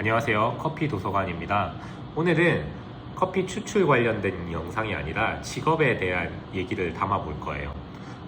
안녕하세요. 커피 도서관입니다. 오늘은 커피 추출 관련된 영상이 아니라 직업에 대한 얘기를 담아 볼 거예요.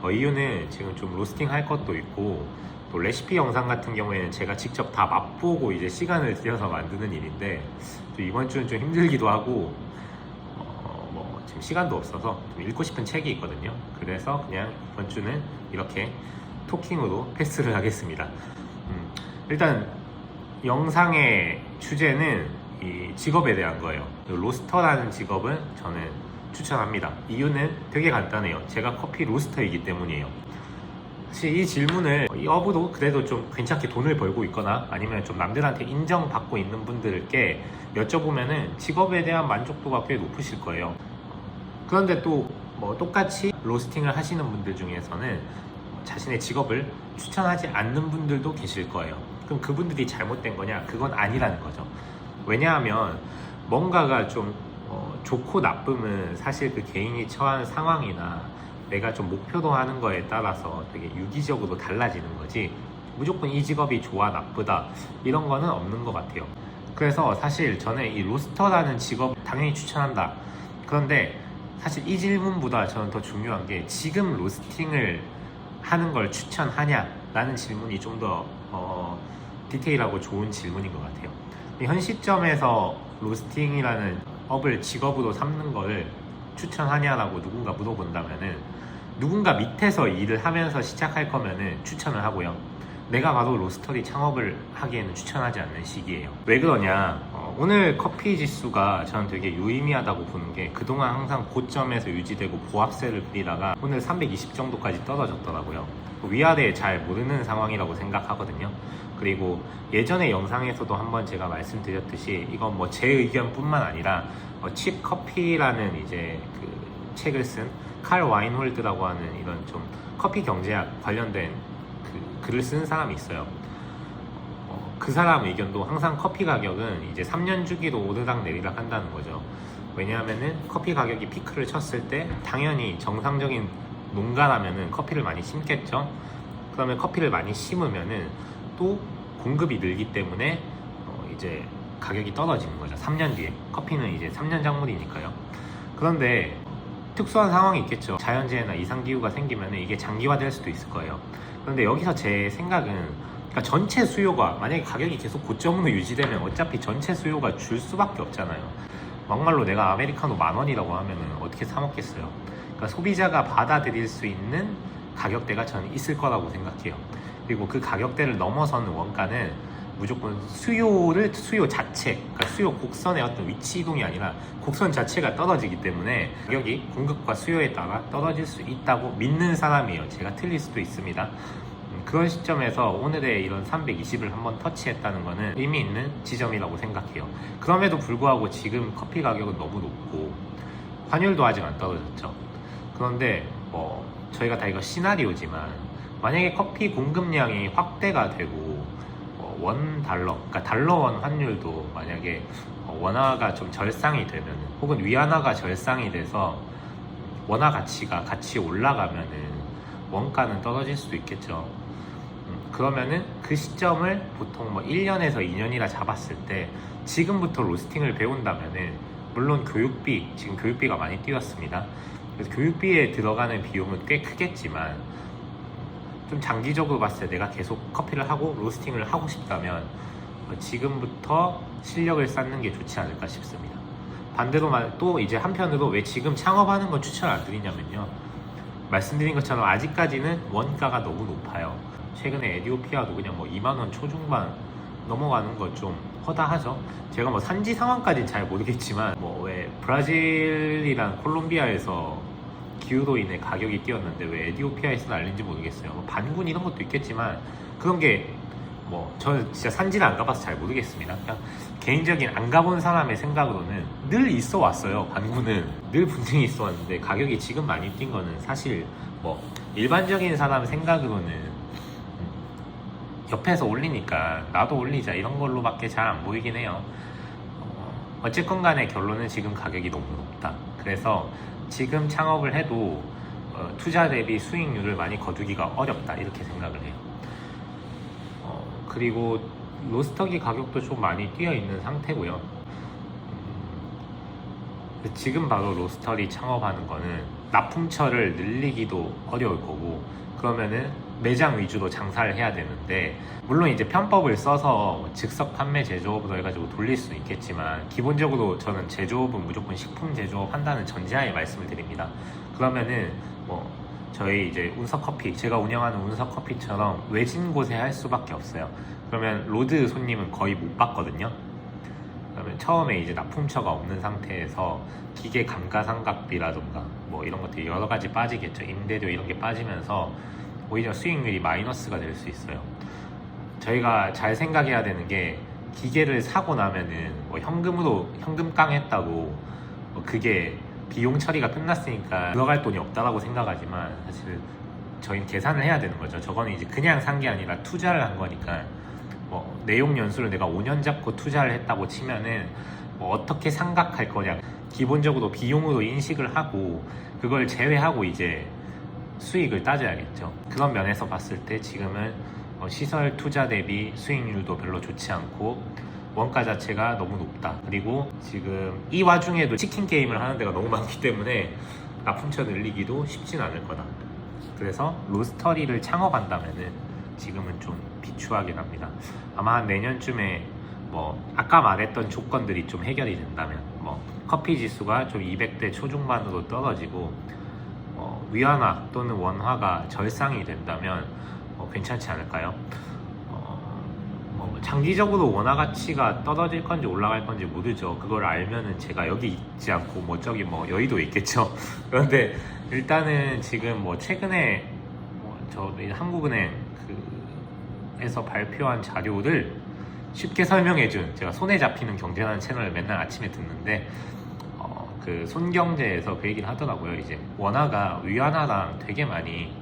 이유는 지금 좀 로스팅 할 것도 있고 또 레시피 영상 같은 경우에는 제가 직접 다 맛보고 이제 시간을 들여서 만드는 일인데 또 이번 주는 좀 힘들기도 하고 지금 시간도 없어서 좀 읽고 싶은 책이 있거든요. 그래서 그냥 이번 주는 이렇게 토킹으로 패스를 하겠습니다. 일단 영상의 주제는 이 직업에 대한 거예요. 로스터라는 직업은 저는 추천합니다. 이유는 되게 간단해요. 제가 커피 로스터이기 때문이에요. 사실 이 질문을 이 업으로 그래도 좀 괜찮게 돈을 벌고 있거나 아니면 좀 남들한테 인정받고 있는 분들께 여쭤보면은 직업에 대한 만족도가 꽤 높으실 거예요. 그런데 또 똑같이 로스팅을 하시는 분들 중에서는 자신의 직업을 추천하지 않는 분들도 계실 거예요. 그럼 그분들이 잘못된 거냐? 그건 아니라는 거죠. 왜냐하면 뭔가가 좀 좋고 나쁨은 사실 그 개인이 처한 상황이나 내가 좀 목표로 하는 거에 따라서 되게 유기적으로 달라지는 거지 무조건 이 직업이 좋아 나쁘다 이런 거는 없는 것 같아요. 그래서 사실 저는 이 로스터라는 직업 당연히 추천한다. 그런데 사실 이 질문보다 저는 더 중요한 게 지금 로스팅을 하는 걸 추천하냐 라는 질문이 좀 더 디테일하고 좋은 질문인 것 같아요. 현 시점에서 로스팅이라는 업을 직업으로 삼는 거를 추천하냐라고 누군가 물어본다면은 누군가 밑에서 일을 하면서 시작할 거면은 추천을 하고요. 내가 바로 로스터리 창업을 하기에는 추천하지 않는 시기예요. 왜 그러냐? 오늘 커피 지수가 저는 되게 유의미하다고 보는 게 그동안 항상 고점에서 유지되고 보합세를 그리다가 오늘 320 정도까지 떨어졌더라고요. 위아래 잘 모르는 상황이라고 생각하거든요. 그리고 예전의 영상에서도 한번 제가 말씀드렸듯이 이건 제 의견뿐만 아니라 칩 커피라는 이제 그 책을 쓴 칼 와인홀드라고 하는 이런 좀 커피 경제학 관련된 글을 쓴 사람이 있어요. 그 사람 의견도 항상 커피 가격은 이제 3년 주기로 오르락 내리락 한다는 거죠. 왜냐하면은 커피 가격이 피크를 쳤을 때 당연히 정상적인 농가라면은 커피를 많이 심겠죠. 그러면 커피를 많이 심으면은 또 공급이 늘기 때문에 이제 가격이 떨어지는 거죠. 3년 뒤에. 커피는 이제 3년 작물이니까요. 그런데 특수한 상황이 있겠죠. 자연재해나 이상기후가 생기면 이게 장기화될 수도 있을 거예요. 그런데 여기서 제 생각은 그러니까 전체 수요가 만약에 가격이 계속 고점으로 유지되면 어차피 전체 수요가 줄 수밖에 없잖아요. 막말로 내가 아메리카노 10,000원이라고 하면 어떻게 사 먹겠어요. 그러니까 소비자가 받아들일 수 있는 가격대가 저는 있을 거라고 생각해요. 그리고 그 가격대를 넘어서는 원가는 무조건 수요 자체, 그러니까 수요 곡선의 어떤 위치 이동이 아니라 곡선 자체가 떨어지기 때문에 가격이 공급과 수요에 따라 떨어질 수 있다고 믿는 사람이에요. 제가 틀릴 수도 있습니다. 그런 시점에서 오늘의 이런 320을 한번 터치했다는 거는 의미 있는 지점이라고 생각해요. 그럼에도 불구하고 지금 커피 가격은 너무 높고 환율도 아직 안 떨어졌죠. 그런데 저희가 다 이거 시나리오지만 만약에 커피 공급량이 확대가 되고 $1, 그러니까 달러원 환율도 만약에 원화가 좀 절상이 되면 혹은 위안화가 절상이 돼서 원화 가치가 같이 올라가면은 원가는 떨어질 수도 있겠죠. 그러면은 그 시점을 보통 1년에서 2년이라 잡았을 때 지금부터 로스팅을 배운다면은 물론 교육비, 지금 교육비가 많이 뛰었습니다. 그래서 교육비에 들어가는 비용은 꽤 크겠지만 좀 장기적으로 봤을 때 내가 계속 커피를 하고 로스팅을 하고 싶다면 지금부터 실력을 쌓는 게 좋지 않을까 싶습니다. 반대로 또 이제 한편으로 왜 지금 창업하는 건 추천 안 드리냐면요. 말씀드린 것처럼 아직까지는 원가가 너무 높아요. 최근에 에디오피아도 그냥 20,000원 초중반 넘어가는 거 좀 허다하죠. 제가 산지 상황까지는 잘 모르겠지만 왜 브라질이랑 콜롬비아에서 기후로 인해 가격이 뛰었는데 왜 에디오피아에서 날린지 모르겠어요. 반군 이런 것도 있겠지만 그런 게 저는 진짜 산지를 안 가봐서 잘 모르겠습니다. 그냥 개인적인 안 가본 사람의 생각으로는 늘 있어 왔어요. 반군은 늘 분명히 있어 왔는데 가격이 지금 많이 뛴 거는 사실 일반적인 사람 생각으로는 옆에서 올리니까 나도 올리자 이런 걸로밖에 잘 안 보이긴 해요. 어쨌건 간에 결론은 지금 가격이 너무 높다. 그래서 지금 창업을 해도 투자 대비 수익률을 많이 거두기가 어렵다 이렇게 생각을 해요. 그리고 로스터기 가격도 좀 많이 뛰어 있는 상태고요. 지금 바로 로스터리 창업하는 거는 납품처를 늘리기도 어려울 거고, 그러면은 매장 위주로 장사를 해야 되는데, 물론 이제 편법을 써서 즉석 판매 제조업으로 해가지고 돌릴 수 있겠지만, 기본적으로 저는 제조업은 무조건 식품 제조업 한다는 전제하에 말씀을 드립니다. 그러면은 뭐 저희 이제 운석커피, 제가 운영하는 운석커피처럼 외진 곳에 할 수밖에 없어요. 그러면 로드 손님은 거의 못 받거든요. 그러면 처음에 이제 납품처가 없는 상태에서 기계 감가상각비라든가 뭐 이런 것들이 여러 가지 빠지겠죠. 임대료 이런 게 빠지면서 오히려 수익률이 마이너스가 될 수 있어요. 저희가 잘 생각해야 되는 게, 기계를 사고 나면은 뭐 현금 깡했다고 뭐 그게 비용 처리가 끝났으니까 들어갈 돈이 없다라고 생각하지만, 사실 저희는 계산을 해야 되는 거죠. 저거는 이제 그냥 산 게 아니라 투자를 한 거니까, 뭐 내용 연수를 내가 5년 잡고 투자를 했다고 치면은 뭐 어떻게 상각할 거냐, 기본적으로 비용으로 인식을 하고 그걸 제외하고 이제 수익을 따져야겠죠. 그런 면에서 봤을 때 지금은 시설 투자 대비 수익률도 별로 좋지 않고 원가 자체가 너무 높다. 그리고 지금 이 와중에도 치킨 게임을 하는 데가 너무 많기 때문에 납품처 늘리기도 쉽진 않을 거다. 그래서 로스터리를 창업한다면은 지금은 좀 비추하긴 합니다. 아마 한 내년쯤에 뭐 아까 말했던 조건들이 좀 해결이 된다면, 뭐 커피 지수가 좀 200대 초중반으로 떨어지고 위안화 또는 원화가 절상이 된다면 괜찮지 않을까요? 장기적으로 원화 가치가 떨어질 건지 올라갈 건지 모르죠. 그걸 알면은 제가 여기 있지 않고 뭐 저기 뭐 여의도에 있겠죠. 그런데 일단은 지금 뭐 최근에 저 한국은행 에서 발표한 자료를 쉽게 설명해준, 제가 손에 잡히는 경제라는 채널을 맨날 아침에 듣는데 그 손경제에서 그 얘기를 하더라고요. 이제 원화가 위안화랑 되게 많이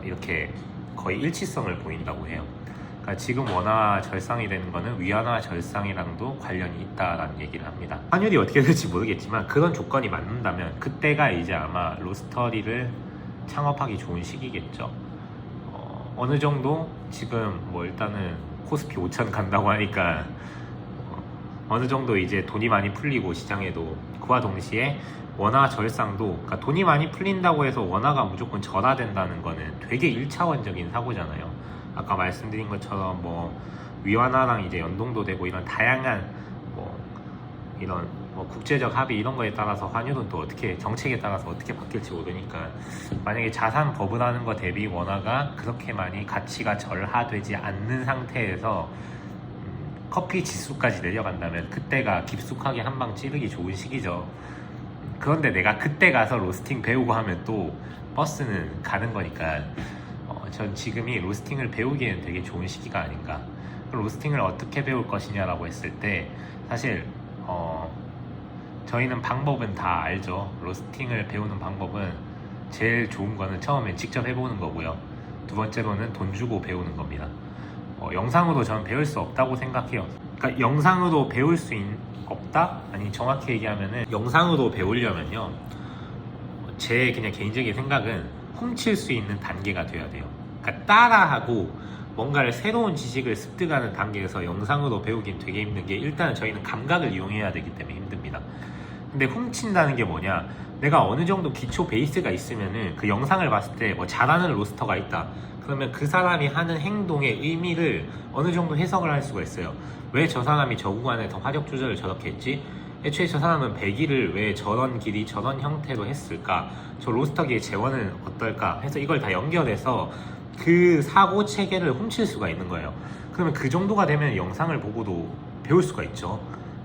이렇게 거의 일치성을 보인다고 해요. 그러니까 지금 원화 절상이 되는 거는 위안화 절상이랑도 관련이 있다라는 얘기를 합니다. 환율이 어떻게 될지 모르겠지만 그런 조건이 맞는다면 그때가 이제 아마 로스터리를 창업하기 좋은 시기겠죠. 어느 정도 지금 뭐 일단은 코스피 5천 간다고 하니까 어느 정도 이제 돈이 많이 풀리고 시장에도, 그와 동시에 원화 절상도, 그러니까 돈이 많이 풀린다고 해서 원화가 무조건 절하된다는 거는 되게 1차원적인 사고잖아요. 아까 말씀드린 것처럼 뭐 위안화랑 이제 연동도 되고 이런 다양한 뭐 이런 뭐 국제적 합의 이런 거에 따라서 환율은 또 어떻게, 정책에 따라서 어떻게 바뀔지 모르니까, 만약에 자산 버블하는 거 대비 원화가 그렇게 많이 가치가 절하되지 않는 상태에서 커피 지수까지 내려간다면 그때가 깊숙하게 한 방 찌르기 좋은 시기죠. 그런데 내가 그때 가서 로스팅 배우고 하면 또 버스는 가는 거니까 전 지금이 로스팅을 배우기에는 되게 좋은 시기가 아닌가. 로스팅을 어떻게 배울 것이냐라고 했을 때 사실 저희는 방법은 다 알죠. 로스팅을 배우는 방법은 제일 좋은 거는 처음에 직접 해보는 거고요. 두 번째로는 돈 주고 배우는 겁니다. 영상으로 저는 배울 수 없다고 생각해요. 그러니까 영상으로 배울 수 없다? 아니, 정확히 얘기하면은 영상으로 배우려면요, 제 그냥 개인적인 생각은 훔칠 수 있는 단계가 돼야 돼요. 그러니까 따라하고 뭔가를 새로운 지식을 습득하는 단계에서 영상으로 배우긴 되게 힘든 게, 일단은 저희는 감각을 이용해야 되기 때문에 힘듭니다. 근데 훔친다는 게 뭐냐, 내가 어느 정도 기초 베이스가 있으면은 그 영상을 봤을 때 뭐 잘하는 로스터가 있다, 그러면 그 사람이 하는 행동의 의미를 어느 정도 해석을 할 수가 있어요. 왜 저 사람이 저 구간에서 화력 조절을 저렇게 했지? 애초에 저 사람은 배기를 왜 저런 길이 저런 형태로 했을까? 저 로스터기의 재원은 어떨까? 해서 이걸 다 연결해서 그 사고 체계를 훔칠 수가 있는 거예요. 그러면 그 정도가 되면 영상을 보고도 배울 수가 있죠.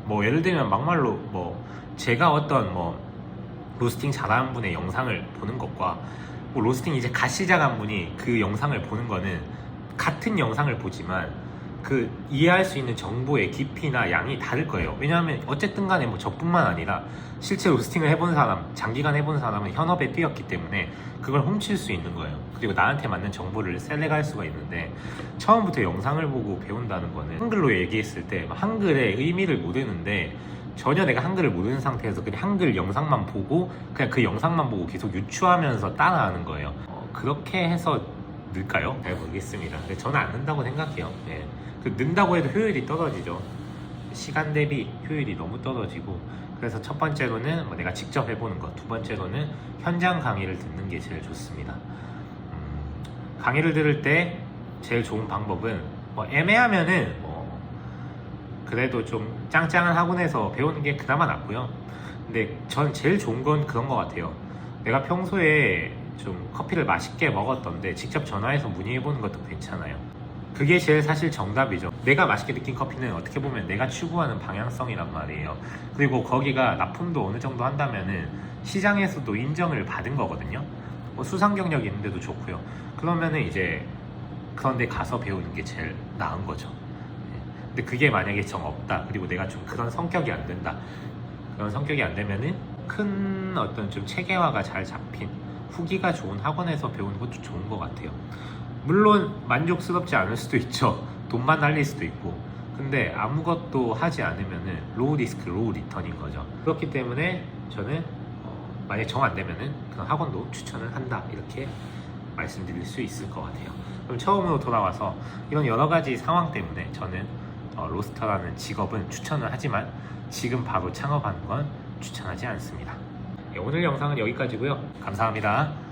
뭐 예를 들면 막말로 뭐 제가 어떤 뭐 로스팅 잘하는 분의 영상을 보는 것과 뭐 로스팅 이제 갓 시작한 분이 그 영상을 보는 거는 같은 영상을 보지만 그 이해할 수 있는 정보의 깊이나 양이 다를 거예요. 왜냐하면 어쨌든 간에 뭐 저뿐만 아니라 실제 로스팅을 해본 사람, 장기간 해본 사람은 현업에 뛰었기 때문에 그걸 훔칠 수 있는 거예요. 그리고 나한테 맞는 정보를 셀렉할 수가 있는데, 처음부터 영상을 보고 배운다는 거는 한글로 얘기했을 때 한글의 의미를 모르는데, 전혀 내가 한글을 모르는 상태에서 그냥 한글 영상만 보고 그냥 그 영상만 보고 계속 유추하면서 따라하는 거예요. 그렇게 해서 늘까요? 잘 모르겠습니다. 근데 저는 안 는다고 생각해요. 네. 그 는다고 해도 효율이 떨어지죠. 시간 대비 효율이 너무 떨어지고, 그래서 첫 번째로는 뭐 내가 직접 해보는 것, 두 번째로는 현장 강의를 듣는 게 제일 좋습니다. 강의를 들을 때 제일 좋은 방법은 뭐 애매하면은 뭐 그래도 좀 짱짱한 학원에서 배우는 게 그나마 낫고요. 근데 전 제일 좋은 건 그런 것 같아요. 내가 평소에 좀 커피를 맛있게 먹었던데 직접 전화해서 문의해보는 것도 괜찮아요. 그게 제일 사실 정답이죠. 내가 맛있게 느낀 커피는 어떻게 보면 내가 추구하는 방향성이란 말이에요. 그리고 거기가 납품도 어느 정도 한다면은 시장에서도 인정을 받은 거거든요. 뭐 수상 경력이 있는데도 좋고요. 그러면은 이제 그런데 가서 배우는 게 제일 나은 거죠. 근데 그게 만약에 정 없다, 그리고 내가 좀 그런 성격이 안 된다, 그런 성격이 안 되면은 큰 어떤 좀 체계화가 잘 잡힌 후기가 좋은 학원에서 배우는 것도 좋은 것 같아요. 물론 만족스럽지 않을 수도 있죠. 돈만 날릴 수도 있고. 근데 아무것도 하지 않으면은 로우 리스크 로우 리턴인 거죠. 그렇기 때문에 저는 만약 정 안 되면은 그런 학원도 추천을 한다, 이렇게 말씀드릴 수 있을 것 같아요. 그럼 처음으로 돌아와서 이런 여러 가지 상황 때문에 저는 로스터라는 직업은 추천을 하지만 지금 바로 창업하는 건 추천하지 않습니다. 오늘 영상은 여기까지고요. 감사합니다.